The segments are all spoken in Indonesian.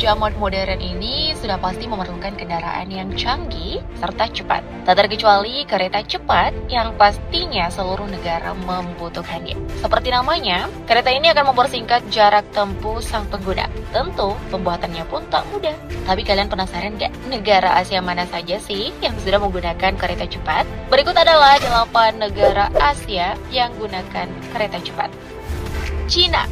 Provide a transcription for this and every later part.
zaman modern ini sudah pasti memerlukan kendaraan yang canggih serta cepat. Tak terkecuali kereta cepat yang pastinya seluruh negara membutuhkannya. Seperti namanya, kereta ini akan mempersingkat jarak tempuh sang pengguna. Tentu, pembuatannya pun tak mudah. Tapi kalian penasaran gak? Negara Asia mana saja sih yang sudah menggunakan kereta cepat? Berikut adalah 8 negara Asia yang gunakan kereta cepat. Cina.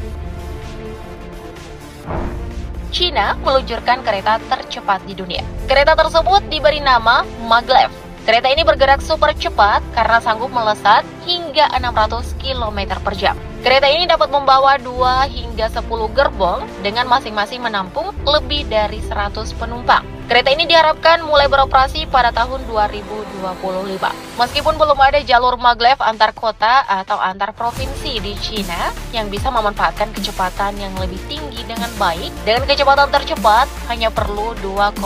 China meluncurkan kereta tercepat di dunia. Kereta tersebut diberi nama Maglev. Kereta ini bergerak super cepat karena sanggup melesat hingga 600 km per jam. Kereta ini dapat membawa 2 hingga 10 gerbong dengan masing-masing menampung lebih dari 100 penumpang. Kereta ini diharapkan mulai beroperasi pada tahun 2025. Meskipun belum ada jalur maglev antar kota atau antar provinsi di China yang bisa memanfaatkan kecepatan yang lebih tinggi dengan baik, dengan kecepatan tercepat hanya perlu 2,5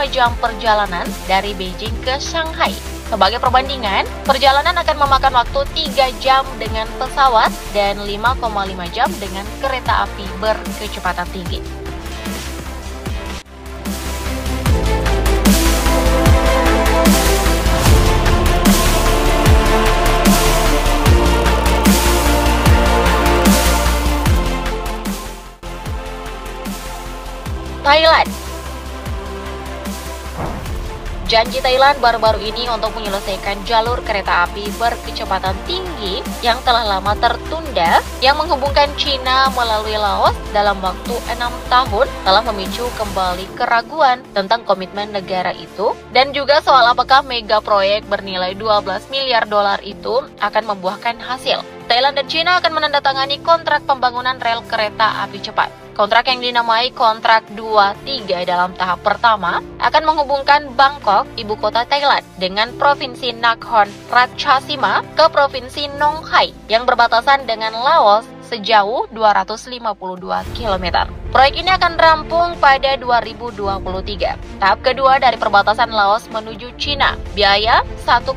jam perjalanan dari Beijing ke Shanghai. Sebagai perbandingan, perjalanan akan memakan waktu 3 jam dengan pesawat dan 5,5 jam dengan kereta api berkecepatan tinggi. Thailand. Janji Thailand baru-baru ini untuk menyelesaikan jalur kereta api berkecepatan tinggi yang telah lama tertunda yang menghubungkan China melalui Laos dalam waktu 6 tahun telah memicu kembali keraguan tentang komitmen negara itu dan juga soal apakah mega proyek bernilai 12 miliar dolar itu akan membuahkan hasil. Thailand dan China akan menandatangani kontrak pembangunan rel kereta api cepat. Kontrak yang dinamai kontrak 2-3 dalam tahap pertama akan menghubungkan Bangkok, ibu kota Thailand, dengan provinsi Nakhon Ratchasima ke provinsi Nong Khai yang berbatasan dengan Laos sejauh 252 km. Proyek ini akan rampung pada 2023. Tahap kedua dari perbatasan Laos menuju China, biaya 1,58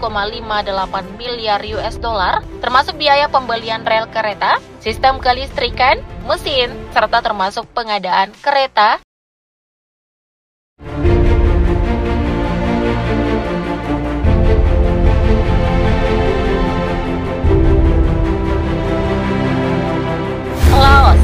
miliar US dollar, termasuk biaya pembelian rel kereta, sistem kelistrikan, mesin, serta termasuk pengadaan kereta. Laos.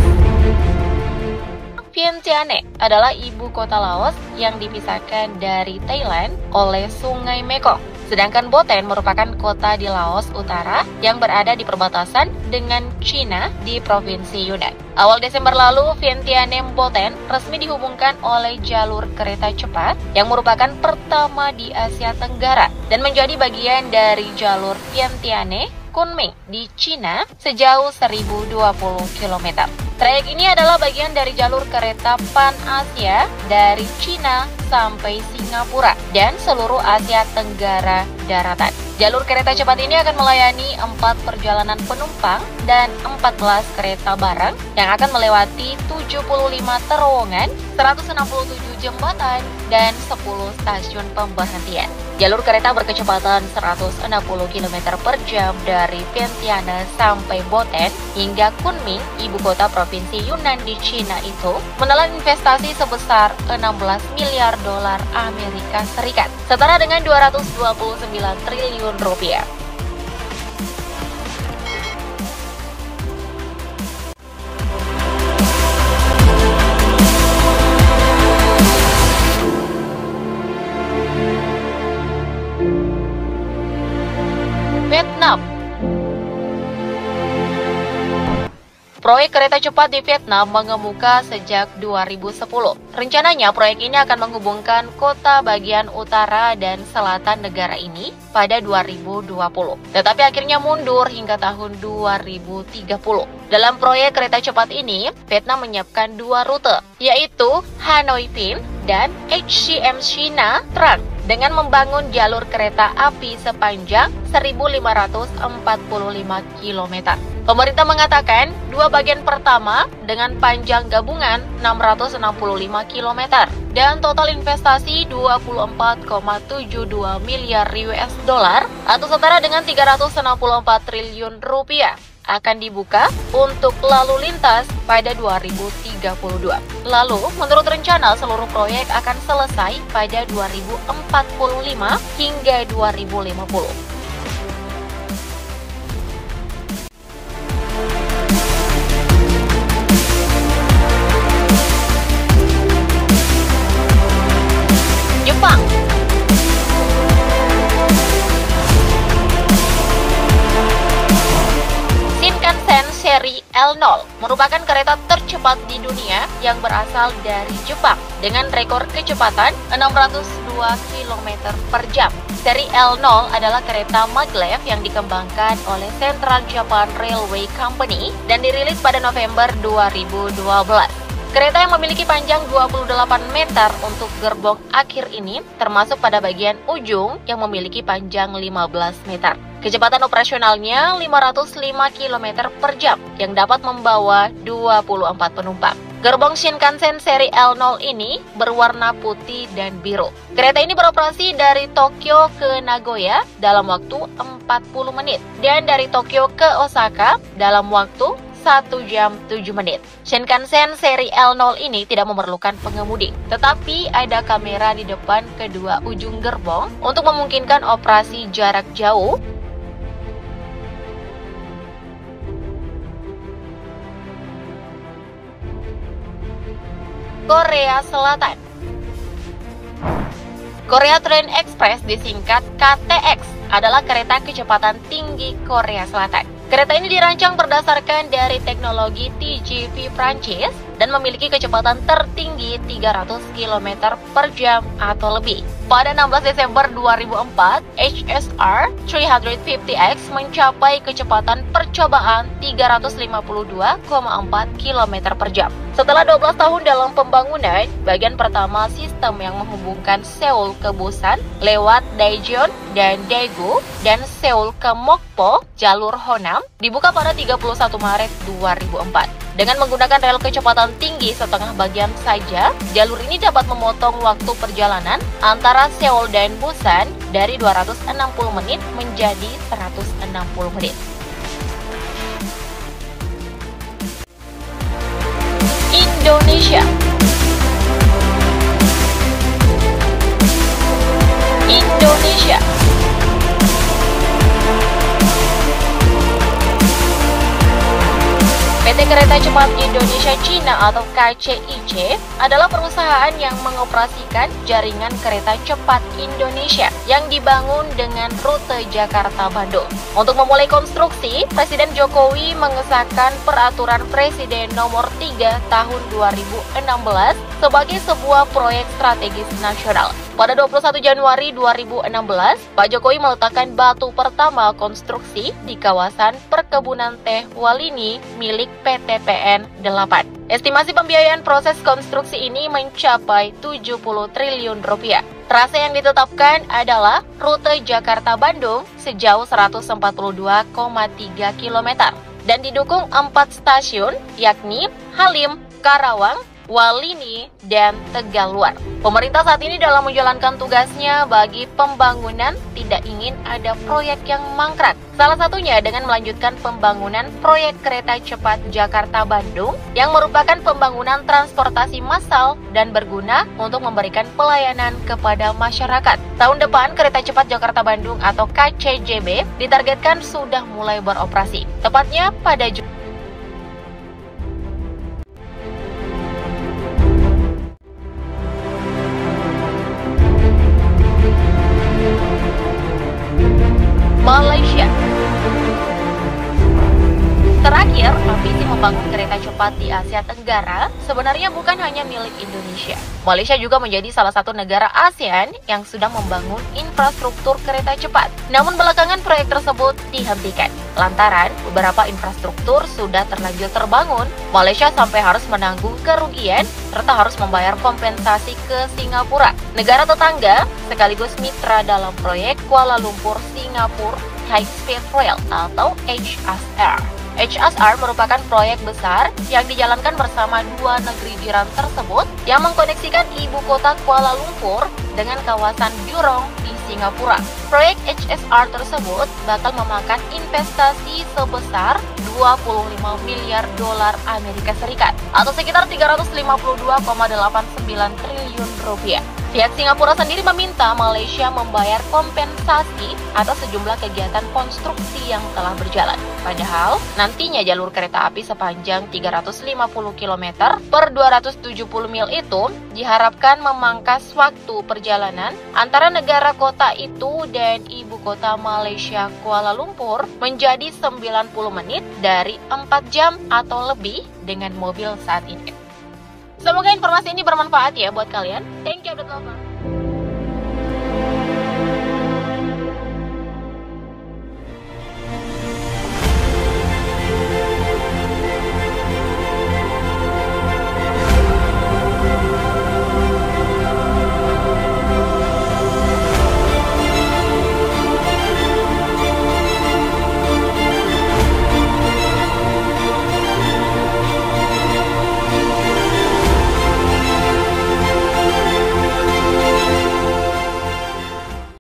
Vientiane adalah ibu kota Laos yang dipisahkan dari Thailand oleh Sungai Mekong. Sedangkan Boten merupakan kota di Laos Utara yang berada di perbatasan dengan China di Provinsi Yunnan. Awal Desember lalu, Vientiane Boten resmi dihubungkan oleh jalur kereta cepat yang merupakan pertama di Asia Tenggara dan menjadi bagian dari jalur Vientiane Kunming di China sejauh 1020 km. Trayek ini adalah bagian dari jalur kereta Pan-Asia dari China sampai Singapura dan seluruh Asia Tenggara daratan. Jalur kereta cepat ini akan melayani 4 perjalanan penumpang dan 14 kereta barang yang akan melewati 75 terowongan, 167 jembatan, dan 10 stasiun pemberhentian. Jalur kereta berkecepatan 160 km per jam dari Vientiane sampai Boten hingga Kunming, ibu kota provinsi Yunnan di China itu, menelan investasi sebesar 16 miliar dolar Amerika Serikat, setara dengan 229 triliun rupiah. Vietnam. Proyek kereta cepat di Vietnam mengemuka sejak 2010. Rencananya proyek ini akan menghubungkan kota bagian utara dan selatan negara ini pada 2020. Tetapi akhirnya mundur hingga tahun 2030. Dalam proyek kereta cepat ini, Vietnam menyiapkan 2 rute, yaitu Hanoi Vinh dan HCM China Trang, dengan membangun jalur kereta api sepanjang 1.545 km. Pemerintah mengatakan 2 bagian pertama dengan panjang gabungan 665 km dan total investasi 24,72 miliar US dollar atau setara dengan 364 triliun rupiah akan dibuka untuk lalu lintas pada 2032. Lalu, menurut rencana seluruh proyek akan selesai pada 2045 hingga 2050. Jepang. Shinkansen seri L0 merupakan kereta tercepat di dunia yang berasal dari Jepang dengan rekor kecepatan 602 km per jam. Seri L0 adalah kereta maglev yang dikembangkan oleh Central Japan Railway Company dan dirilis pada November 2012. Kereta yang memiliki panjang 28 meter untuk gerbong akhir ini termasuk pada bagian ujung yang memiliki panjang 15 meter. Kecepatan operasionalnya 505 km per jam yang dapat membawa 24 penumpang. Gerbong Shinkansen seri L0 ini berwarna putih dan biru. Kereta ini beroperasi dari Tokyo ke Nagoya dalam waktu 40 menit dan dari Tokyo ke Osaka dalam waktu 1 jam 7 menit. Shinkansen seri L0 ini tidak memerlukan pengemudi, tetapi ada kamera di depan kedua ujung gerbong untuk memungkinkan operasi jarak jauh. Korea Selatan. Korea Train Express disingkat KTX adalah kereta kecepatan tinggi Korea Selatan. Kereta ini dirancang berdasarkan dari teknologi TGV Prancis dan memiliki kecepatan tertinggi 300 km per jam atau lebih. Pada 16 Desember 2004, HSR 350X mencapai kecepatan percobaan 352,4 km per jam. Setelah 12 tahun dalam pembangunan, bagian pertama sistem yang menghubungkan Seoul ke Busan lewat Daejeon dan Daegu dan Seoul ke Mokpo, jalur Honam, dibuka pada 31 Maret 2004. Dengan menggunakan rel kecepatan tinggi setengah bagian saja, jalur ini dapat memotong waktu perjalanan antara Seoul dan Busan dari 260 menit menjadi 160 menit. Indonesia. Indonesia. PT Kereta Cepat Indonesia Cina atau KCIC adalah perusahaan yang mengoperasikan jaringan kereta cepat Indonesia yang dibangun dengan rute Jakarta-Bandung. Untuk memulai konstruksi, Presiden Jokowi mengesahkan Peraturan Presiden Nomor 3 Tahun 2016 sebagai sebuah proyek strategis nasional. Pada 21 Januari 2016, Pak Jokowi meletakkan batu pertama konstruksi di kawasan perkebunan teh Walini milik PT PN 8. Estimasi pembiayaan proses konstruksi ini mencapai 70 triliun rupiah. Trase yang ditetapkan adalah rute Jakarta-Bandung sejauh 142,3 km dan didukung 4 stasiun yakni Halim, Karawang, Walini, dan Tegaluar. Pemerintah saat ini dalam menjalankan tugasnya bagi pembangunan tidak ingin ada proyek yang mangkrak. Salah satunya dengan melanjutkan pembangunan proyek kereta cepat Jakarta-Bandung yang merupakan pembangunan transportasi massal dan berguna untuk memberikan pelayanan kepada masyarakat. Tahun depan kereta cepat Jakarta-Bandung atau KCJB ditargetkan sudah mulai beroperasi, tepatnya pada Malaysia. Terakhir, ambisi membangun kereta cepat di Asia Tenggara sebenarnya bukan hanya milik Indonesia. Malaysia juga menjadi salah satu negara ASEAN yang sudah membangun infrastruktur kereta cepat. Namun belakangan proyek tersebut dihentikan. Lantaran beberapa infrastruktur sudah terlanjur terbangun, Malaysia sampai harus menanggung kerugian serta harus membayar kompensasi ke Singapura, negara tetangga sekaligus mitra dalam proyek Kuala Lumpur Singapura High Speed Rail atau HSR. HSR merupakan proyek besar yang dijalankan bersama dua negeri jiran tersebut yang mengkoneksikan ibu kota Kuala Lumpur dengan kawasan Jurong di Singapura. Proyek HSR tersebut bakal memakan investasi sebesar 25 miliar dolar Amerika Serikat atau sekitar 352,89 triliun rupiah. Pihak Singapura sendiri meminta Malaysia membayar kompensasi atas sejumlah kegiatan konstruksi yang telah berjalan. Padahal, nantinya jalur kereta api sepanjang 350 km per 270 mil itu diharapkan memangkas waktu perjalanan antara negara kota itu dan ibu kota Malaysia Kuala Lumpur menjadi 90 menit dari 4 jam atau lebih dengan mobil saat ini. Semoga informasi ini bermanfaat ya buat kalian. Thank you, update lover.